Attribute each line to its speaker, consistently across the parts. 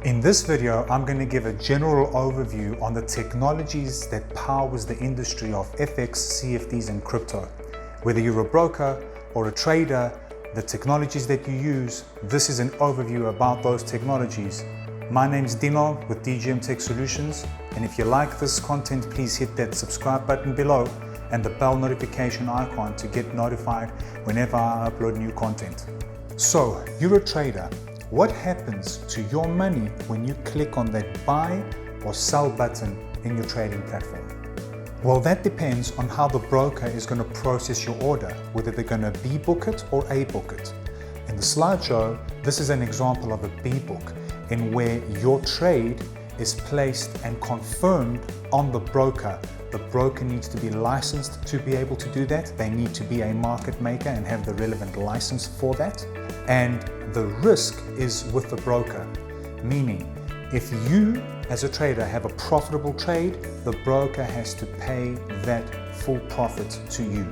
Speaker 1: In this video, I'm going to give a general overview on the technologies that powers the industry of FX, CFDs and crypto. Whether you're a broker or a trader, the technologies that you use, this is an overview about those technologies. My name's Dino with DGM Tech Solutions, and if you like this content, please hit that subscribe button below and the bell notification icon to get notified whenever I upload new content. So, you're a trader. What happens to your money when you click on that buy or sell button in your trading platform? Well, that depends on how the broker is going to process your order, whether they're going to B book it or A book it. In the slideshow, this is an example of a B book in where your trade is placed and confirmed on the broker. The broker needs to be licensed to be able to do that. They need to be a market maker and have the relevant license for that. And the risk is with the broker, meaning if you as a trader have a profitable trade, the broker has to pay that full profit to you.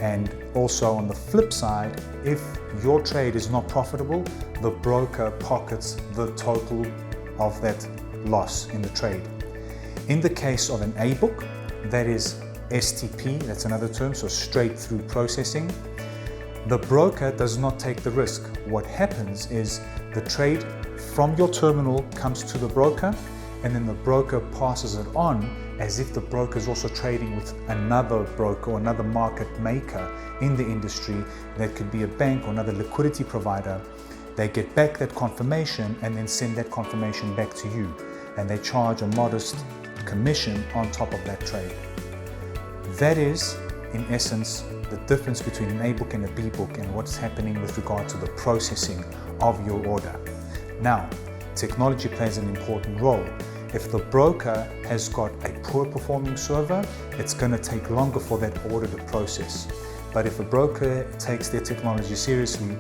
Speaker 1: And also on the flip side, if your trade is not profitable, the broker pockets the total of that loss in the trade. In the case of an A book, that is STP, that's another term, so straight through processing, the broker does not take the risk. What happens is the trade from your terminal comes to the broker, and then the broker passes it on as if the broker is also trading with another broker or another market maker in the industry. That could be a bank or another liquidity provider. They get back that confirmation and then send that confirmation back to you, and they charge a modest commission on top of that trade. That is, in essence, the difference between an A book and a B book and what's happening with regard to the processing of your order. Now, technology plays an important role. If the broker has got a poor performing server, it's going to take longer for that order to process. But if a broker takes their technology seriously,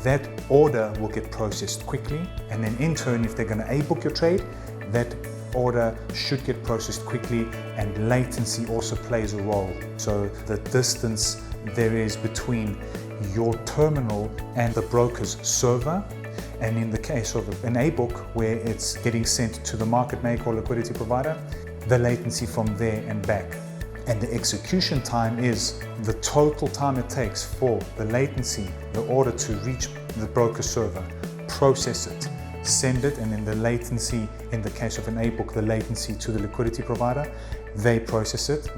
Speaker 1: that order will get processed quickly, and then in turn, if they're going to A book your trade, that order should get processed quickly, and latency also plays a role. So the distance there is between your terminal and the broker's server, and in the case of an A book where it's getting sent to the market maker or liquidity provider, the latency from there and back. And the execution time is the total time it takes for the latency, the order to reach the broker server, process it, send it, and then the latency, in the case of an A book, the latency to the liquidity provider, they process it,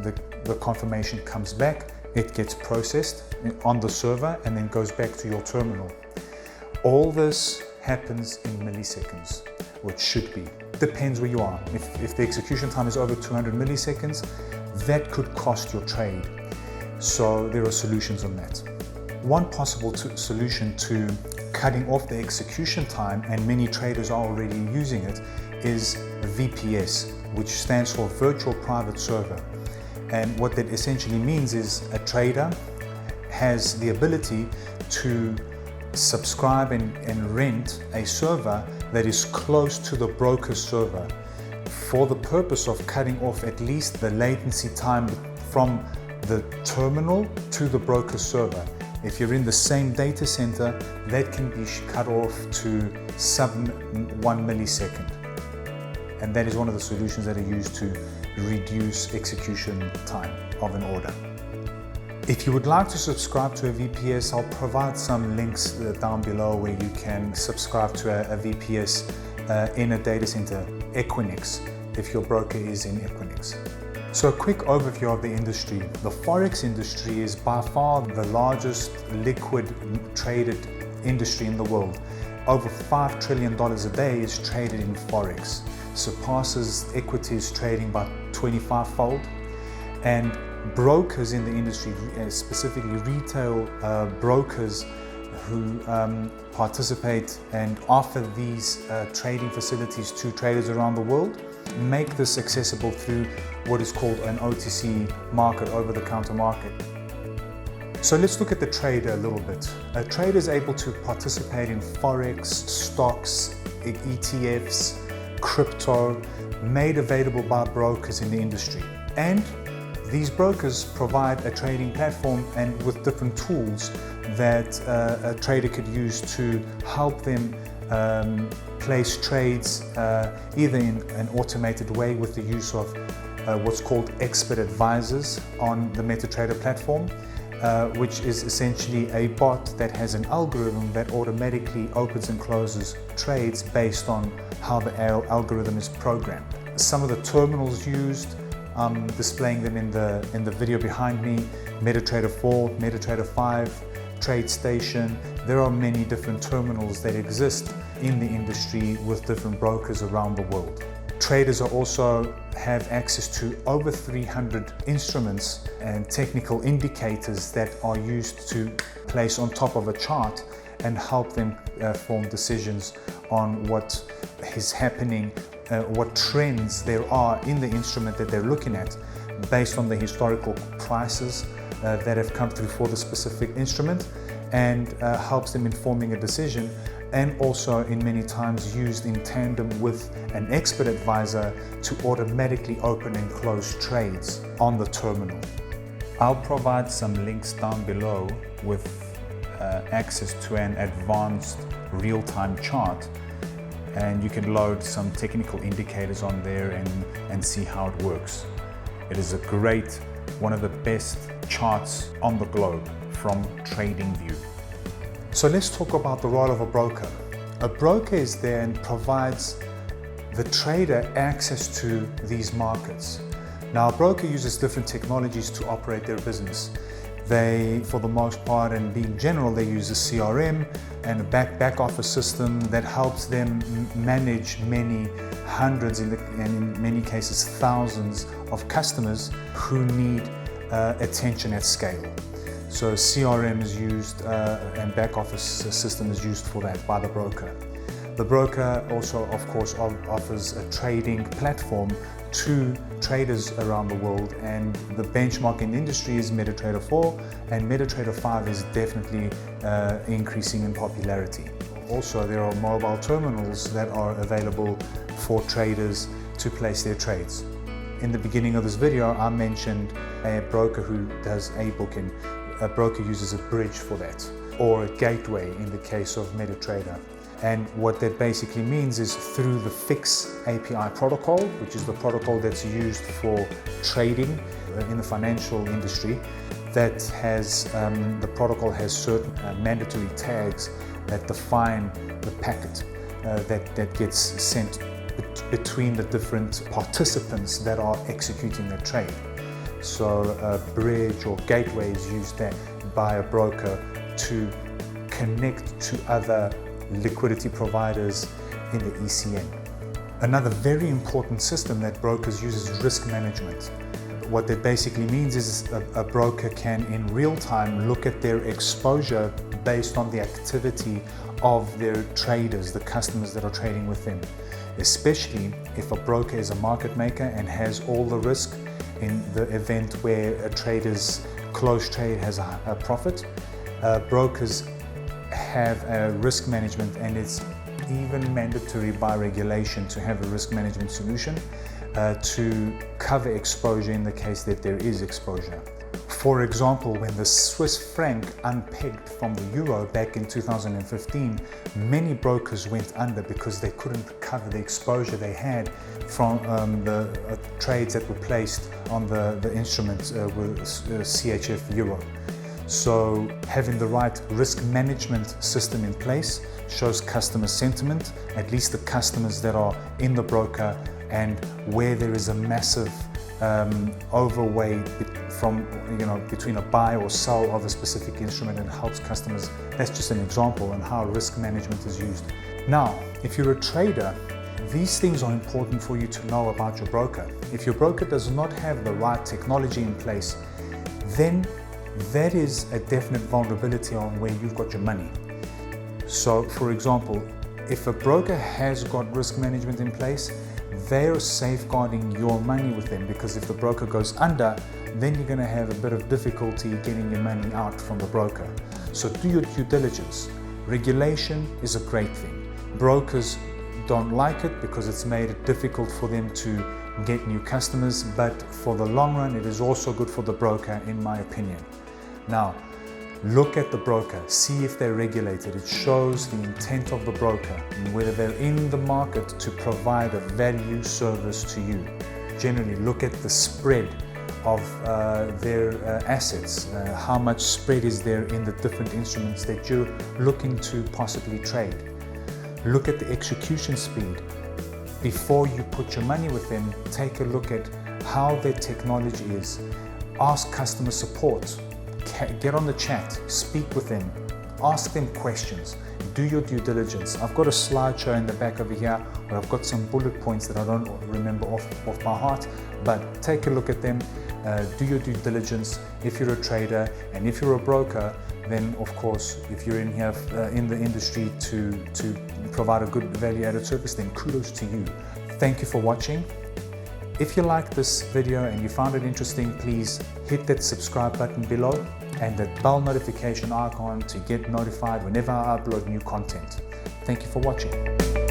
Speaker 1: the confirmation comes back, it gets processed on the server and then goes back to your terminal. All this happens in milliseconds, which should be. Depends where you are. If the execution time is over 200 milliseconds, that could cost your trade. So there are solutions on that. One possible solution to cutting off the execution time, and many traders are already using it, is VPS, which stands for Virtual Private Server. And what that essentially means is a trader has the ability to subscribe and rent a server that is close to the broker's server for the purpose of cutting off at least the latency time from the terminal to the broker's server. If you're in the same data center, that can be cut off to sub 1 millisecond. And that is one of the solutions that are used to reduce execution time of an order. If you would like to subscribe to a VPS, I'll provide some links down below where you can subscribe to a VPS in a data center, Equinix, if your broker is in Equinix. So a quick overview of the industry. The Forex industry is by far the largest liquid traded industry in the world. Over $5 trillion a day is traded in Forex, surpasses equities trading by 25-fold. And brokers in the industry, specifically retail brokers who participate and offer these trading facilities to traders around the world, make this accessible through what is called an OTC market, over-the-counter market. So let's look at the trader a little bit. A trader is able to participate in Forex, stocks, ETFs, crypto, made available by brokers in the industry. And these brokers provide a trading platform and with different tools that a trader could use to help them place trades either in an automated way with the use of what's called expert advisors on the MetaTrader platform, which is essentially a bot that has an algorithm that automatically opens and closes trades based on how the algorithm is programmed. Some of the terminals used, I'm displaying them in the video behind me: MetaTrader 4, MetaTrader 5, TradeStation. There are many different terminals that exist in the industry with different brokers around the world. Traders also have access to over 300 instruments and technical indicators that are used to place on top of a chart and help them form decisions on what is happening, what trends there are in the instrument that they're looking at based on the historical prices that have come through for the specific instrument, and helps them in forming a decision, and also in many times used in tandem with an expert advisor to automatically open and close trades on the terminal. I'll provide some links down below with access to an advanced real-time chart, and you can load some technical indicators on there and see how it works. It is a great, one of the best charts on the globe from TradingView. So let's talk about the role of a broker. A broker is there and provides the trader access to these markets. Now, a broker uses different technologies to operate their business. They, for the most part and being general, they use a CRM and a back office system that helps them manage many hundreds and in many cases thousands of customers who need attention at scale. So CRM is used and back office system is used for that by the broker. The broker also, of course, offers a trading platform to traders around the world, and the benchmark in the industry is MetaTrader 4, and MetaTrader 5 is definitely increasing in popularity. Also, there are mobile terminals that are available for traders to place their trades. In the beginning of this video, I mentioned a broker who does a booking. A broker uses a bridge for that, or a gateway in the case of MetaTrader. And what that basically means is through the FIX API protocol, which is the protocol that's used for trading in the financial industry, that has the protocol has certain mandatory tags that define the packet that gets sent between the different participants that are executing the trade. So a bridge or gateway is used there by a broker to connect to other liquidity providers in the ECN. Another very important system that brokers use is risk management. What that basically means is a broker can in real time look at their exposure based on the activity of their traders, the customers that are trading with them. Especially if a broker is a market maker and has all the risk in the event where a trader's closed trade has a profit. Brokers have a risk management, and it's even mandatory by regulation to have a risk management solution to cover exposure in the case that there is exposure. For example, when the Swiss franc unpegged from the euro back in 2015, many brokers went under because they couldn't cover the exposure they had from the trades that were placed on the instrument with CHF euro. So having the right risk management system in place shows customer sentiment, at least the customers that are in the broker, and where there is a massive overweight from between a buy or sell of a specific instrument, and helps customers. That's just an example on how risk management is used. Now, if you're a trader, these things are important for you to know about your broker. If your broker does not have the right technology in place, then that is a definite vulnerability on where you've got your money. So, for example, if a broker has got risk management in place, they're safeguarding your money with them, because if the broker goes under, then you're going to have a bit of difficulty getting your money out from the broker. So do your due diligence. Regulation is a great thing. Brokers don't like it because it's made it difficult for them to get new customers, but for the long run, it is also good for the broker, in my opinion. Now, Look at the broker, see if they're regulated. It shows the intent of the broker and whether they're in the market to provide a value service to you. Generally, look at the spread of their assets. How much spread is there in the different instruments that you're looking to possibly trade. Look at the execution speed. Before you put your money with them, take a look at how their technology is. Ask customer support. Get on the chat, speak with them, ask them questions, do your due diligence. I've got a slideshow in the back over here where I've got some bullet points that I don't remember off by heart, but take a look at them, do your due diligence if you're a trader, and if you're a broker, then of course, if you're in here in the industry to provide a good value-added service, then kudos to you. Thank you for watching. If you liked this video and you found it interesting, please hit that subscribe button below and that bell notification icon to get notified whenever I upload new content. Thank you for watching.